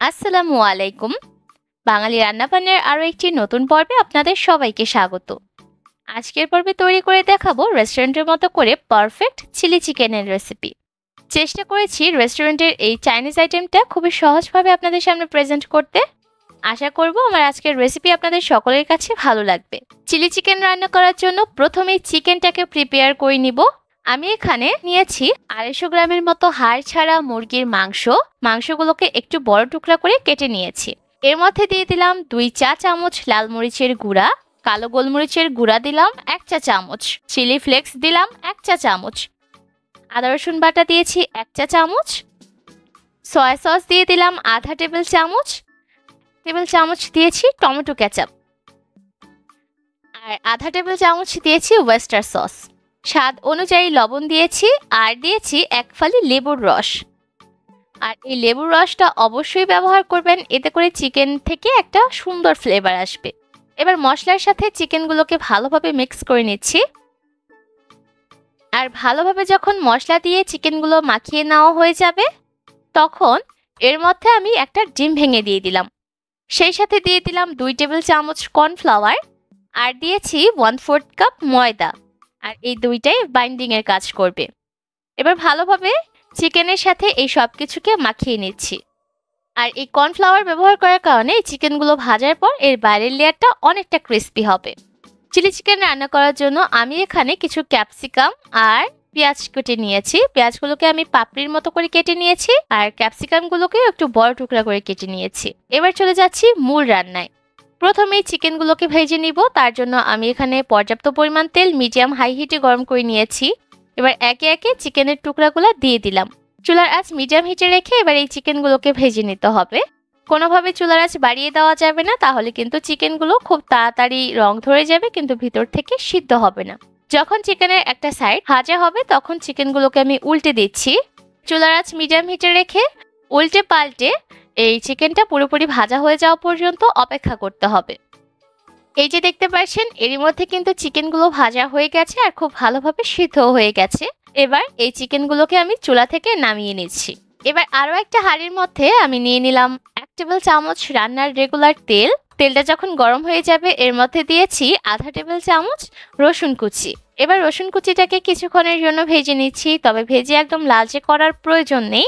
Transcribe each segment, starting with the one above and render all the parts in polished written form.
আসসালামু আলাইকুম। বাঙালি রান্নাবান্নার আরো একটি নতুন পর্বে আপনাদের সবাইকে স্বাগত। আজকের পর্বে তৈরি করে দেখাবো রেস্টুরেন্টের মতো করে পারফেক্ট চিলি চিকেনের রেসিপি। চেষ্টা করেছি রেস্টুরেন্টের এই চাইনিজ আইটেমটা খুবই সহজভাবে আপনাদের সামনে প্রেজেন্ট করতে। আশা করব আমার আজকের রেসিপি আপনাদের সকলের কাছে ভালো লাগবে। চিলি চিকেন রান্না করার জন্য প্রথমেই চিকেনটাকে প্রিপেয়ার করে নিব। আমি এখানে নিয়েছি 250 গ্রামের মতো হাড় ছাড়া মুরগির মাংসগুলোকে একটু বড় টুকরা করে কেটে নিয়েছি। এর মধ্যে দিয়ে দিলাম 2 চা চামচ লাল মরিচের গুঁড়া, কালো গোলমরিচের গুঁড়া দিলাম 1 চা চামচ, চিলি ফ্লেক্স দিলাম 1 চা চামচ, আদা রসুন বাটা দিয়েছি 1 চা চামচ, সয়া সস দিয়ে দিলাম আধা টেবিল চামচ দিয়েছি টমেটো কেচাপ, আর আধা টেবিল চামচ দিয়েছি ওয়েস্টার সস। স্বাদ অনুযায়ী লবণ দিয়েছি আর দিয়েছি 1 ফালি লেবুর রস। আর এই লেবুর রসটা অবশ্যই ব্যবহার করবেন, এতে করে চিকেন থেকে একটা সুন্দর ফ্লেভার আসবে। এবার মশলার সাথে চিকেনগুলোকে ভালোভাবে মিক্স করে নিচ্ছি। আর ভালোভাবে যখন মশলা দিয়ে চিকেনগুলো মাখিয়ে নেওয়া হয়ে যাবে, তখন এর মধ্যে আমি একটা ডিম ভেঙে দিয়ে দিলাম। সেই সাথে দিয়ে দিলাম 2 টেবিল চামচ কর্নফ্লাওয়ার আর দিয়েছি 1/4 কাপ ময়দা। আর এই দুইটাই বাইন্ডিং এর কাজ করবে। এবার ভালোভাবে চিকেনের সাথে এই সব কিছুকে মাখিয়ে নিচ্ছি। আর এই কর্নফ্লাওয়ার ব্যবহার করার কারণে এই চিকেনগুলো ভাজার পর এর বাইরের লেয়ারটা অনেকটা ক্রিস্পি হবে। চিলি চিকেন রান্না করার জন্য আমি এখানে কিছু ক্যাপসিকাম আর পেঁয়াজ কেটে নিয়েছি। পেঁয়াজগুলোকে আমি পাপড়ির মতো করে কেটে নিয়েছি আর ক্যাপসিকামগুলোকে একটু বড় টুকরা করে কেটে নিয়েছি। এবার চলে যাচ্ছি মূল রান্নায়। প্রথমেই চিকেনগুলোকে ভেজে নিব। তার জন্য আমি এখানে পর্যাপ্ত পরিমাণ তেল মিডিয়াম হাই হিটে গরম করে নিয়েছি। এবার একে একে চিকেনের টুকরাগুলো দিয়ে দিলাম। চুলার আঁচ মিডিয়াম হিটে রেখে এবার এই চিকেনগুলোকে ভেজে নিতে হবে। কোনোভাবে চুলার আঁচ বাড়িয়ে দেওয়া যাবে না, তাহলে কিন্তু চিকেনগুলো খুব তাড়াতাড়ি রং ধরে যাবে কিন্তু ভিতর থেকে সিদ্ধ হবে না। যখন চিকেনের একটা সাইড ভাজা হবে তখন চিকেনগুলোকে আমি উল্টে দিচ্ছি। চুলার আঁচ মিডিয়াম হিটে রেখে উল্টে পাল্টে এই চিকেনটা পুরোপুরি ভাজা হয়ে যাওয়া পর্যন্ত অপেক্ষা করতে হবে। এই যে দেখতে পাচ্ছেন এরই মধ্যে কিন্তু চিকেনগুলো ভাজা হয়ে গেছে আর খুব ভালোভাবে সিদ্ধ হয়ে গেছে। এবার এই চিকেনগুলোকে আমি চুলা থেকে নামিয়ে নিচ্ছি। এবার আরও একটা হাঁড়ির মধ্যে আমি নিয়ে নিলাম 1 টেবিল চামচ রান্নার রেগুলার তেল। তেলটা যখন গরম হয়ে যাবে এর মধ্যে দিয়েছি আধা টেবিল চামচ রসুন কুচি। এবার রসুন কুচিটাকে কিছুক্ষণের জন্য ভেজে নিচ্ছি, তবে ভেজে একদম লালচে করার প্রয়োজন নেই।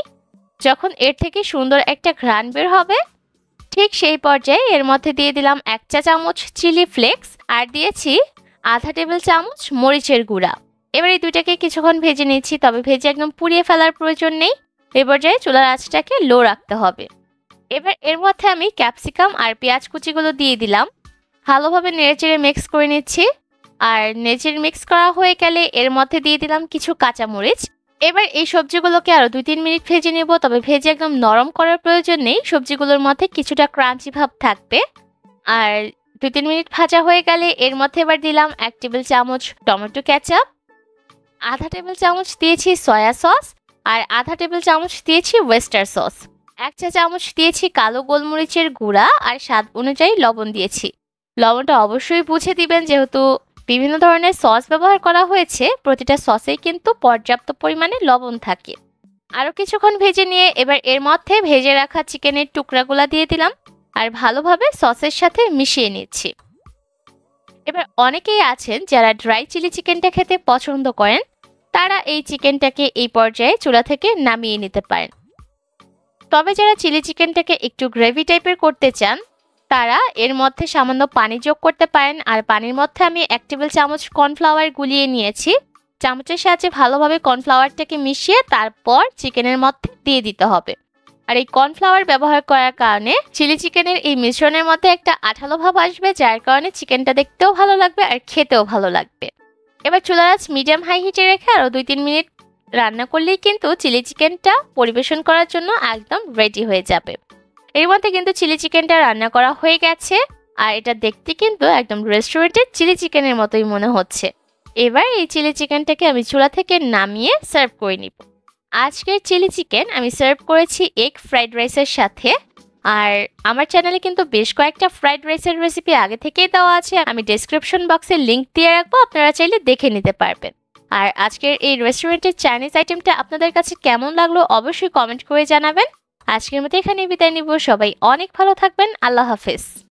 যখন এর থেকে সুন্দর একটা ঘ্রাণ বের হবে ঠিক সেই পর্যায়ে এর মধ্যে দিয়ে দিলাম 1 চা চামচ চিলি ফ্লেক্স আর দিয়েছি আধা টেবিল চামচ মরিচের গুঁড়া। এবার এই দুইটাকে কিছুক্ষণ ভেজে নিচ্ছি, তবে ভেজে একদম পুড়িয়ে ফেলার প্রয়োজন নেই। এই পর্যায়ে চুলার আঁচটাকে লো রাখতে হবে। এবার এর মধ্যে আমি ক্যাপসিকাম আর পেঁয়াজ কুচিগুলো দিয়ে দিলাম। ভালোভাবে নেড়েচেড়ে মিক্স করে নিচ্ছি। আর নেড়েচেড়ে মিক্স করা হয়ে গেলে এর মধ্যে দিয়ে দিলাম কিছু কাঁচামরিচ। এবার এই সবজিগুলোকে আরো 2-3 মিনিট ভেজে নেব, তবে ভেজে একদম নরম করার প্রয়োজন নেই। সবজিগুলোর মধ্যে কিছুটা ক্রাঞ্চি ভাব থাকবে। আর 2-3 মিনিট ভাজা হয়ে গেলে এর মধ্যে এবার দিলাম 1 টেবিল চামচ টমেটো কেচাপ, আধা টেবিল চামচ দিয়েছি সয়া সস আর আধা টেবিল চামচ দিয়েছি ওয়েস্টার সস, 1 চা চামচ দিয়েছি কালো গোলমরিচের গুঁড়া আর স্বাদ অনুযায়ী লবণ দিয়েছি। লবণটা অবশ্যই বুঝে দিবেন, যেহেতু বিভিন্ন ধরনের সস ব্যবহার করা হয়েছে, প্রতিটা সসেই কিন্তু পর্যাপ্ত পরিমাণে লবণ থাকে। আরও কিছুক্ষণ ভেজে নিয়ে এবার এর মধ্যে ভেজে রাখা চিকেনের টুকরাগুলো দিয়ে দিলাম আর ভালোভাবে সসের সাথে মিশিয়ে নিচ্ছি। এবার অনেকেই আছেন যারা ড্রাই চিলি চিকেনটা খেতে পছন্দ করেন, তারা এই চিকেনটাকে এই পর্যায়ে চুলা থেকে নামিয়ে নিতে পারেন। তবে যারা চিলি চিকেনটাকে একটু গ্রেভি টাইপের করতে চান, তারা এর মধ্যে সামান্য পানি যোগ করতে পারেন। আর পানির মধ্যে আমি 1 টেবিল চামচ কর্নফ্লাওয়ার গুলিয়ে নিয়েছি। চামচের সাহায্যে ভালোভাবে কর্নফ্লাওয়ারটাকে মিশিয়ে তারপর চিকেনের মধ্যে দিয়ে দিতে হবে। আর এই কর্নফ্লাওয়ার ব্যবহার করার কারণে চিলি চিকেনের এই মিশ্রণের মধ্যে একটা আঠালো ভাব আসবে, যার কারণে চিকেনটা দেখতেও ভালো লাগবে আর খেতেও ভালো লাগবে। এবার চুলার আঁচ মিডিয়াম হাই হিটে রেখে আরও 2-3 মিনিট রান্না করলেই কিন্তু চিলি চিকেনটা পরিবেশন করার জন্য একদম রেডি হয়ে যাবে। এর মধ্যে কিন্তু চিলি চিকেনটা রান্না করা হয়ে গেছে আর এটা দেখতে কিন্তু একদম রেস্টুরেন্টের চিলি চিকেনের মতোই মনে হচ্ছে। এবার এই চিলি চিকেনটাকে আমি চুলা থেকে নামিয়ে সার্ভ করে নিব। আজকের চিলি চিকেন আমি সার্ভ করেছি এগ ফ্রাইড রাইসের সাথে। আর আমার চ্যানেলে কিন্তু বেশ কয়েকটা ফ্রাইড রাইসের রেসিপি আগে থেকেই দেওয়া আছে, আমি ডেসক্রিপশন বক্সে লিংক দিয়ে রাখবো, আপনারা চাইলে দেখে নিতে পারবেন। আর আজকের এই রেস্টুরেন্টের চাইনিজ আইটেমটা আপনাদের কাছে কেমন লাগলো অবশ্যই কমেন্ট করে জানাবেন। আজকের মতো এখানে বিদায় নিব। সবাই অনেক ভালো থাকবেন। আল্লাহ হাফেজ।